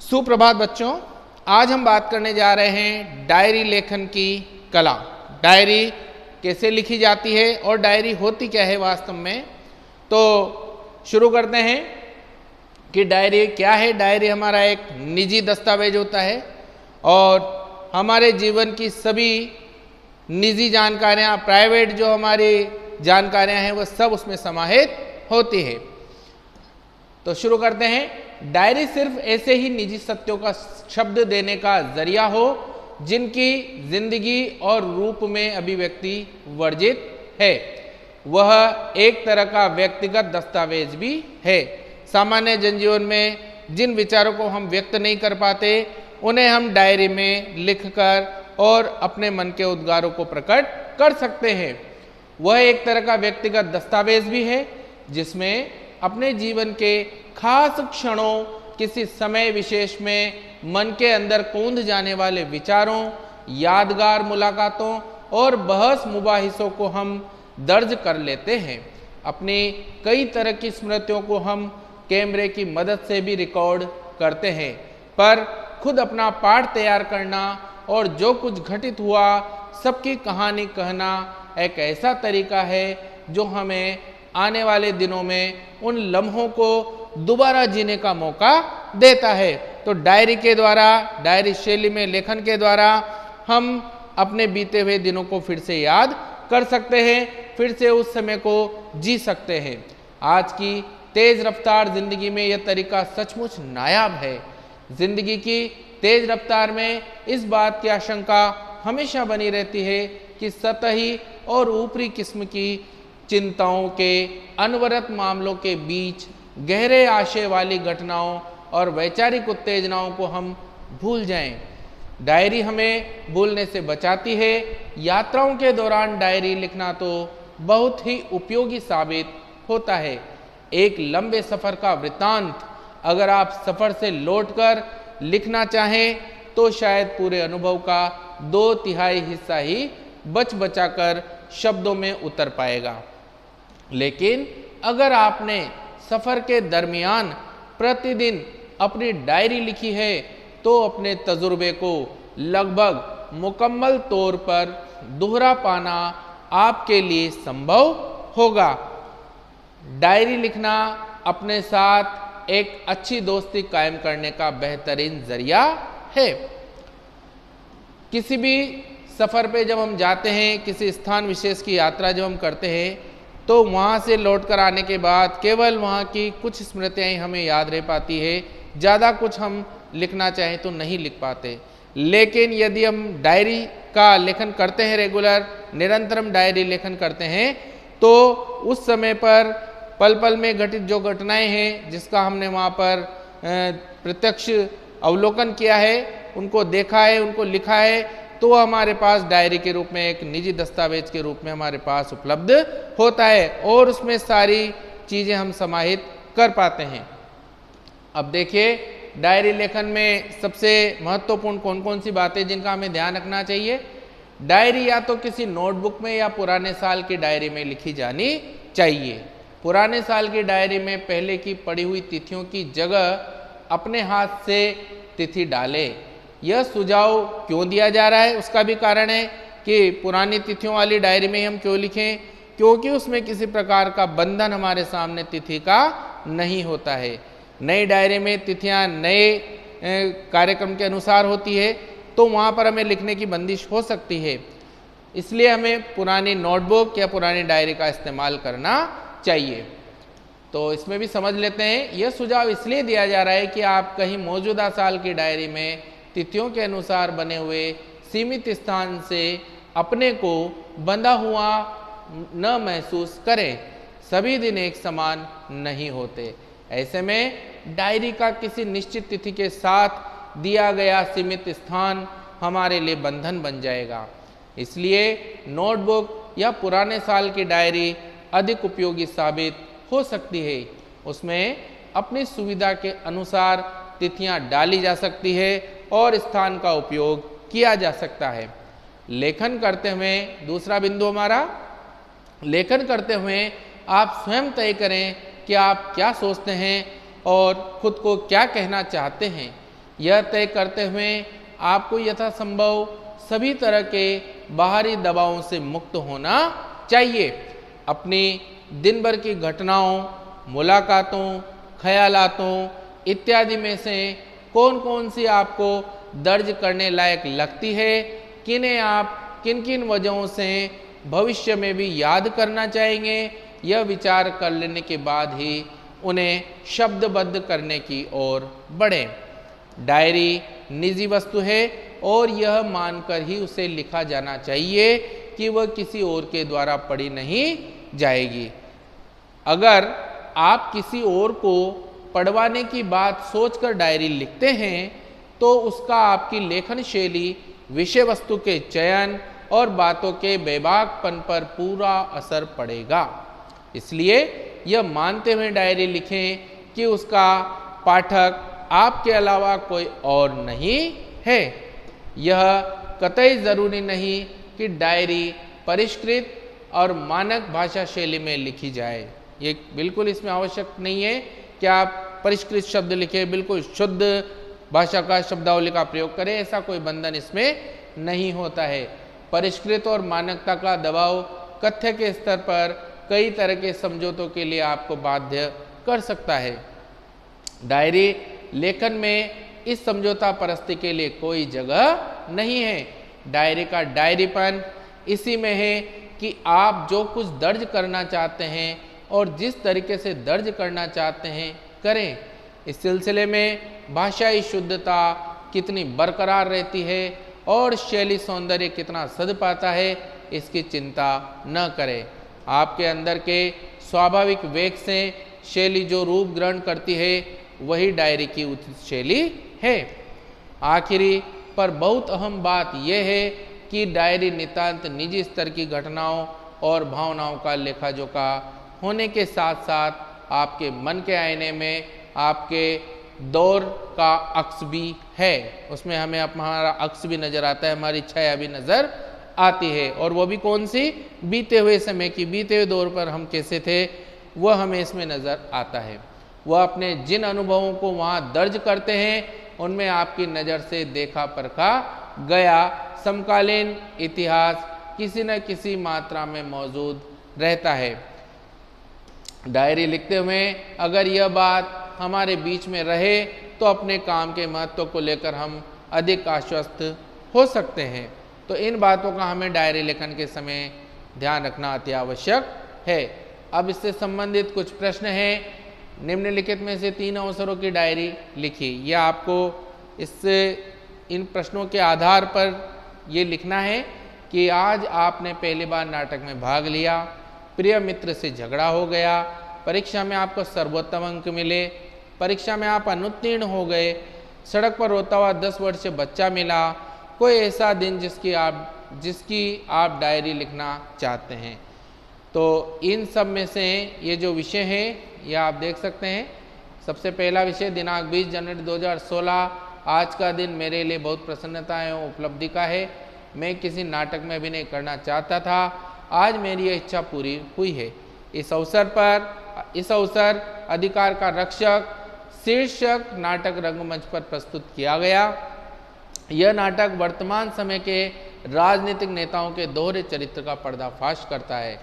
सुप्रभात बच्चों, आज हम बात करने जा रहे हैं डायरी लेखन की कला। डायरी कैसे लिखी जाती है और डायरी होती क्या है वास्तव में। तो शुरू करते हैं कि डायरी क्या है। डायरी हमारा एक निजी दस्तावेज होता है और हमारे जीवन की सभी निजी जानकारियाँ, प्राइवेट जो हमारी जानकारियाँ हैं वो सब उसमें समाहित होती है। तो शुरू करते हैं। डायरी सिर्फ ऐसे ही निजी सत्यों का शब्द देने का जरिया हो जिनकी जिंदगी और रूप में अभिव्यक्ति वर्जित है। वह एक तरह का व्यक्तिगत दस्तावेज भी है। सामान्य जनजीवन में जिन विचारों को हम व्यक्त नहीं कर पाते उन्हें हम डायरी में लिखकर और अपने मन के उद्गारों को प्रकट कर सकते हैं। वह एक तरह का व्यक्तिगत दस्तावेज भी है जिसमें अपने जीवन के खास क्षणों, किसी समय विशेष में मन के अंदर कूंद जाने वाले विचारों, यादगार मुलाकातों और बहस मुबाहिसों को हम दर्ज कर लेते हैं। अपनी कई तरह की स्मृतियों को हम कैमरे की मदद से भी रिकॉर्ड करते हैं, पर खुद अपना पाठ तैयार करना और जो कुछ घटित हुआ सबकी कहानी कहना एक ऐसा तरीका है जो हमें आने वाले दिनों में उन लम्हों को दोबारा जीने का मौका देता है। तो डायरी के द्वारा, डायरी शैली में लेखन के द्वारा हम अपने बीते हुए दिनों को फिर से याद कर सकते हैं, फिर से उस समय को जी सकते हैं। आज की तेज रफ्तार जिंदगी में यह तरीका सचमुच नायाब है। जिंदगी की तेज रफ्तार में इस बात की आशंका हमेशा बनी रहती है कि सतही और ऊपरी किस्म की चिंताओं के अनवरत मामलों के बीच गहरे आशय वाली घटनाओं और वैचारिक उत्तेजनाओं को हम भूल जाएं। डायरी हमें भूलने से बचाती है। यात्राओं के दौरान डायरी लिखना तो बहुत ही उपयोगी साबित होता है। एक लंबे सफ़र का वृत्तांत अगर आप सफ़र से लौटकर लिखना चाहें तो शायद पूरे अनुभव का 2/3 हिस्सा ही बचा कर शब्दों में उतर पाएगा। लेकिन अगर आपने सफ़र के दरमियान प्रतिदिन अपनी डायरी लिखी है तो अपने तजुर्बे को लगभग मुकम्मल तौर पर दोहरा पाना आपके लिए संभव होगा। डायरी लिखना अपने साथ एक अच्छी दोस्ती कायम करने का बेहतरीन जरिया है। किसी भी सफ़र पे जब हम जाते हैं, किसी स्थान विशेष की यात्रा जब हम करते हैं तो वहाँ से लौट कर आने के बाद केवल वहाँ की कुछ स्मृतियाँ हमें याद रह पाती है। ज़्यादा कुछ हम लिखना चाहें तो नहीं लिख पाते। लेकिन यदि हम डायरी का लेखन करते हैं, रेगुलर निरंतर हम डायरी लेखन करते हैं, तो उस समय पर पल पल में घटित जो घटनाएं हैं जिसका हमने वहाँ पर प्रत्यक्ष अवलोकन किया है, उनको देखा है, उनको लिखा है, तो हमारे पास डायरी के रूप में एक निजी दस्तावेज के रूप में हमारे पास उपलब्ध होता है और उसमें सारी चीज़ें हम समाहित कर पाते हैं। अब देखिए, डायरी लेखन में सबसे महत्वपूर्ण कौन कौन सी बातें जिनका हमें ध्यान रखना चाहिए। डायरी या तो किसी नोटबुक में या पुराने साल की डायरी में लिखी जानी चाहिए। पुराने साल की डायरी में पहले की पड़ी हुई तिथियों की जगह अपने हाथ से तिथि डालें। यह सुझाव क्यों दिया जा रहा है, उसका भी कारण है कि पुरानी तिथियों वाली डायरी में हम क्यों लिखें, क्योंकि उसमें किसी प्रकार का बंधन हमारे सामने तिथि का नहीं होता है। नई डायरी में तिथियां नए कार्यक्रम के अनुसार होती है तो वहाँ पर हमें लिखने की बंदिश हो सकती है। इसलिए हमें पुरानी नोटबुक या पुरानी डायरी का इस्तेमाल करना चाहिए। तो इसमें भी समझ लेते हैं, यह सुझाव इसलिए दिया जा रहा है कि आप कहीं मौजूदा साल की डायरी में तिथियों के अनुसार बने हुए सीमित स्थान से अपने को बंधा हुआ न महसूस करें। सभी दिन एक समान नहीं होते। ऐसे में डायरी का किसी निश्चित तिथि के साथ दिया गया सीमित स्थान हमारे लिए बंधन बन जाएगा। इसलिए नोटबुक या पुराने साल की डायरी अधिक उपयोगी साबित हो सकती है। उसमें अपनी सुविधा के अनुसार तिथियां डाली जा सकती है और स्थान का उपयोग किया जा सकता है। लेखन करते हुए दूसरा बिंदु हमारा, लेखन करते हुए आप स्वयं तय करें कि आप क्या सोचते हैं और खुद को क्या कहना चाहते हैं। यह तय करते हुए आपको यथासंभव सभी तरह के बाहरी दबावों से मुक्त होना चाहिए। अपनी दिन भर की घटनाओं, मुलाकातों, ख्यालातों इत्यादि में से कौन कौन सी आपको दर्ज करने लायक लगती है, किन्हें आप किन किन वजहों से भविष्य में भी याद करना चाहेंगे, यह विचार कर लेने के बाद ही उन्हें शब्दबद्ध करने की ओर बढ़ें। डायरी निजी वस्तु है और यह मानकर ही उसे लिखा जाना चाहिए कि वह किसी और के द्वारा पढ़ी नहीं जाएगी। अगर आप किसी और को पढ़वाने की बात सोचकर डायरी लिखते हैं तो उसका आपकी लेखन शैली, विषय वस्तु के चयन और बातों के बेबाकपन पर पूरा असर पड़ेगा। इसलिए यह मानते हुए डायरी लिखें कि उसका पाठक आपके अलावा कोई और नहीं है। यह कतई ज़रूरी नहीं कि डायरी परिष्कृत और मानक भाषा शैली में लिखी जाए। ये बिल्कुल इसमें आवश्यक नहीं है कि आप परिष्कृत शब्द लिखें, बिल्कुल शुद्ध भाषा का शब्दावली का प्रयोग करें, ऐसा कोई बंधन इसमें नहीं होता है। परिष्कृत और मानकता का दबाव कथ्य के स्तर पर कई तरह के समझौतों के लिए आपको बाध्य कर सकता है। डायरी लेखन में इस समझौता परस्ती के लिए कोई जगह नहीं है। डायरी का डायरीपन इसी में है कि आप जो कुछ दर्ज करना चाहते हैं और जिस तरीके से दर्ज करना चाहते हैं करें। इस सिलसिले में भाषाई शुद्धता कितनी बरकरार रहती है और शैली सौंदर्य कितना सद पाता है, इसकी चिंता न करें। आपके अंदर के स्वाभाविक वेग से शैली जो रूप ग्रहण करती है वही डायरी की उचित शैली है। आखिरी पर बहुत अहम बात यह है कि डायरी नितांत निजी स्तर की घटनाओं और भावनाओं का लेखाजोखा होने के साथ साथ आपके मन के आईने में आपके दौर का अक्स भी है। उसमें हमें हमारा अक्स भी नज़र आता है, हमारी छाया भी नज़र आती है। और वो भी कौन सी? बीते हुए समय की, बीते हुए दौर पर हम कैसे थे वह हमें इसमें नज़र आता है। वह अपने जिन अनुभवों को वहाँ दर्ज करते हैं उनमें आपकी नज़र से देखा परखा गया समकालीन इतिहास किसी न किसी मात्रा में मौजूद रहता है। डायरी लिखते हुए अगर यह बात हमारे बीच में रहे तो अपने काम के महत्व को लेकर हम अधिक आश्वस्त हो सकते हैं। तो इन बातों का हमें डायरी लेखन के समय ध्यान रखना अति आवश्यक है। अब इससे संबंधित कुछ प्रश्न हैं। निम्नलिखित में से 3 अवसरों की डायरी लिखी। यह आपको इससे इन प्रश्नों के आधार पर ये लिखना है कि आज आपने पहली बार नाटक में भाग लिया, प्रिय मित्र से झगड़ा हो गया, परीक्षा में आपको सर्वोत्तम अंक मिले, परीक्षा में आप अनुत्तीर्ण हो गए, सड़क पर रोता हुआ 10 वर्षीय बच्चा मिला, कोई ऐसा दिन जिसकी आप डायरी लिखना चाहते हैं। तो इन सब में से ये जो विषय हैं ये आप देख सकते हैं। सबसे पहला विषय दिनांक 20 जनवरी 2016, आज का दिन मेरे लिए बहुत प्रसन्नता एवं उपलब्धि का है। मैं किसी नाटक में अभिनय करना चाहता था, आज मेरी यह इच्छा पूरी हुई है। इस अवसर अधिकार का रक्षक शीर्षक नाटक रंगमंच पर प्रस्तुत किया गया। यह नाटक वर्तमान समय के राजनीतिक नेताओं के दोहरे चरित्र का पर्दाफाश करता है।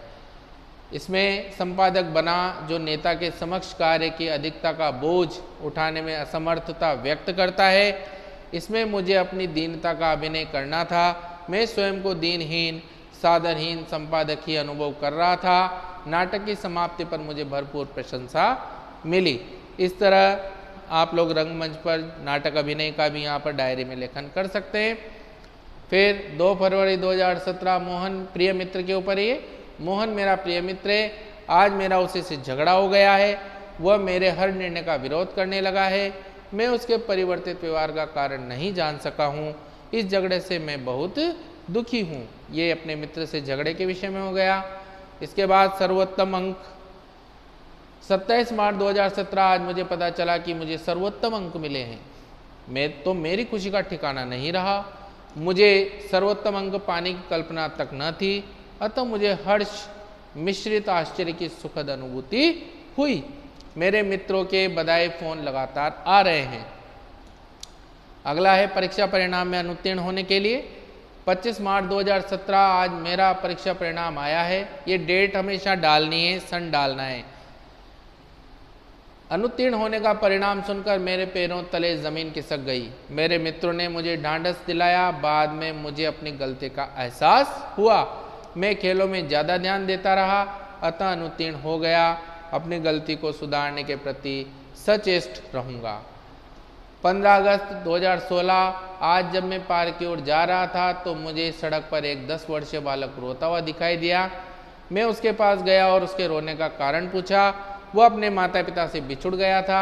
इसमें संपादक बना जो नेता के समक्ष कार्य की अधिकता का बोझ उठाने में असमर्थता व्यक्त करता है। इसमें मुझे अपनी दीनता का अभिनय करना था। मैं स्वयं को दीनहीन, साधनहीन संपादक ही अनुभव कर रहा था। नाटक की समाप्ति पर मुझे भरपूर प्रशंसा मिली। इस तरह आप लोग रंगमंच पर नाटक अभिनय का भी यहाँ पर डायरी में लेखन कर सकते हैं। फिर 2 फरवरी 2017 मोहन प्रिय मित्र के ऊपर ये मोहन मेरा प्रिय मित्र है, आज मेरा उसी से झगड़ा हो गया है। वह मेरे हर निर्णय का विरोध करने लगा है। मैं उसके परिवर्तित व्यवहार का कारण नहीं जान सका हूँ। इस झगड़े से मैं बहुत दुखी हूँ। ये अपने मित्र से झगड़े के विषय में हो गया। इसके बाद सर्वोत्तम अंक 27 मार्च 2017, आज मुझे पता चला कि मुझे सर्वोत्तम अंक मिले हैं। मेरी खुशी का ठिकाना नहीं रहा। मुझे सर्वोत्तम अंक पाने की कल्पना तक न थी, अतः मुझे हर्ष मिश्रित आश्चर्य की सुखद अनुभूति हुई। मेरे मित्रों के बधाई फोन लगातार आ रहे हैं। अगला है परीक्षा परिणाम में अनुत्तीर्ण होने के लिए 25 मार्च 2017 आज मेरा परीक्षा परिणाम आया है। ये डेट हमेशा डालनी है, सन डालना है। अनुत्तीर्ण होने का परिणाम सुनकर मेरे पैरों तले जमीन खिसक गई। मेरे मित्रों ने मुझे ढांढस दिलाया। बाद में मुझे अपनी गलती का एहसास हुआ। मैं खेलों में ज़्यादा ध्यान देता रहा, अतः अनुत्तीर्ण हो गया। अपनी गलती को सुधारने के प्रति सचेष्ट रहूँगा। 15 अगस्त 2016 आज जब मैं पार्क की ओर जा रहा था तो मुझे सड़क पर एक 10 वर्षीय बालक रोता हुआ दिखाई दिया। मैं उसके पास गया और उसके रोने का कारण पूछा। वो अपने माता पिता से बिछुड़ गया था।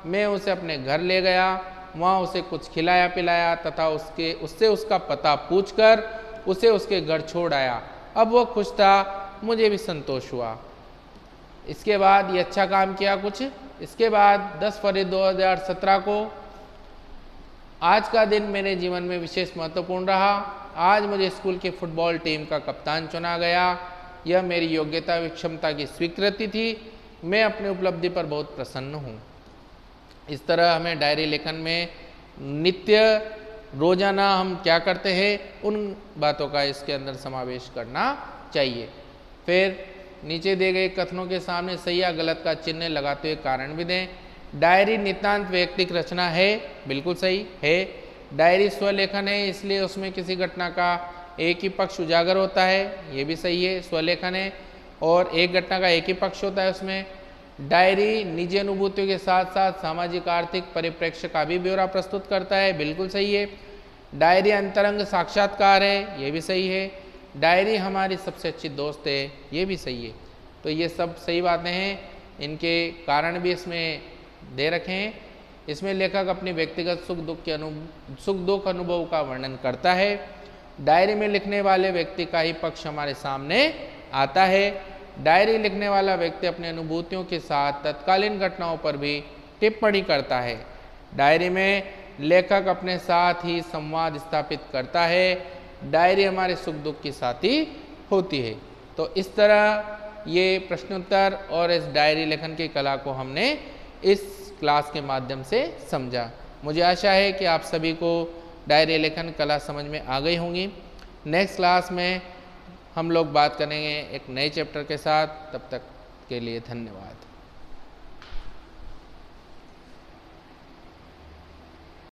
मैं उसे अपने घर ले गया, वहाँ उसे कुछ खिलाया पिलाया तथा उससे उसका पता पूछकर उसे उसके घर छोड़ आया। अब वो खुश था, मुझे भी संतोष हुआ। इसके बाद ये अच्छा काम किया कुछ। इसके बाद 10 फरवरी 2017 को आज का दिन मेरे जीवन में विशेष महत्वपूर्ण रहा। आज मुझे स्कूल की फुटबॉल टीम का कप्तान चुना गया। यह मेरी योग्यता व क्षमता की स्वीकृति थी। मैं अपनी उपलब्धि पर बहुत प्रसन्न हूँ। इस तरह हमें डायरी लेखन में नित्य रोजाना हम क्या करते हैं उन बातों का इसके अंदर समावेश करना चाहिए। फिर नीचे दिए गए कथनों के सामने सही या गलत का चिन्ह लगाते हुए कारण भी दें। डायरी नितांत व्यक्तिगत रचना है, बिल्कुल सही है। डायरी स्वलेखन है, इसलिए उसमें किसी घटना का एक ही पक्ष उजागर होता है, ये भी सही है। स्वलेखन है और एक घटना का एक ही पक्ष होता है उसमें। डायरी निजी अनुभूतियों के साथ साथ सामाजिक आर्थिक परिप्रेक्ष्य का भी ब्यौरा प्रस्तुत करता है, बिल्कुल सही है। डायरी अंतरंग साक्षात्कार है, ये भी सही है। डायरी हमारी सबसे अच्छी दोस्त है, ये भी सही है। तो ये सब सही बातें हैं। इनके कारण भी इसमें दे रखे हैं। इसमें लेखक अपनी व्यक्तिगत सुख दुख अनुभव का वर्णन करता है। डायरी में लिखने वाले व्यक्ति का ही पक्ष हमारे सामने आता है। डायरी लिखने वाला व्यक्ति अपनी अनुभूतियों के साथ तत्कालीन घटनाओं पर भी टिप्पणी करता है। डायरी में लेखक अपने साथ ही संवाद स्थापित करता है। डायरी हमारे सुख दुख की साथी होती है। तो इस तरह ये प्रश्नोत्तर और इस डायरी लेखन की कला को हमने इस क्लास के माध्यम से समझा। मुझे आशा है कि आप सभी को डायरी लेखन कला समझ में आ गई होंगी। नेक्स्ट क्लास में हम लोग बात करेंगे एक नए चैप्टर के साथ। तब तक के लिए धन्यवाद।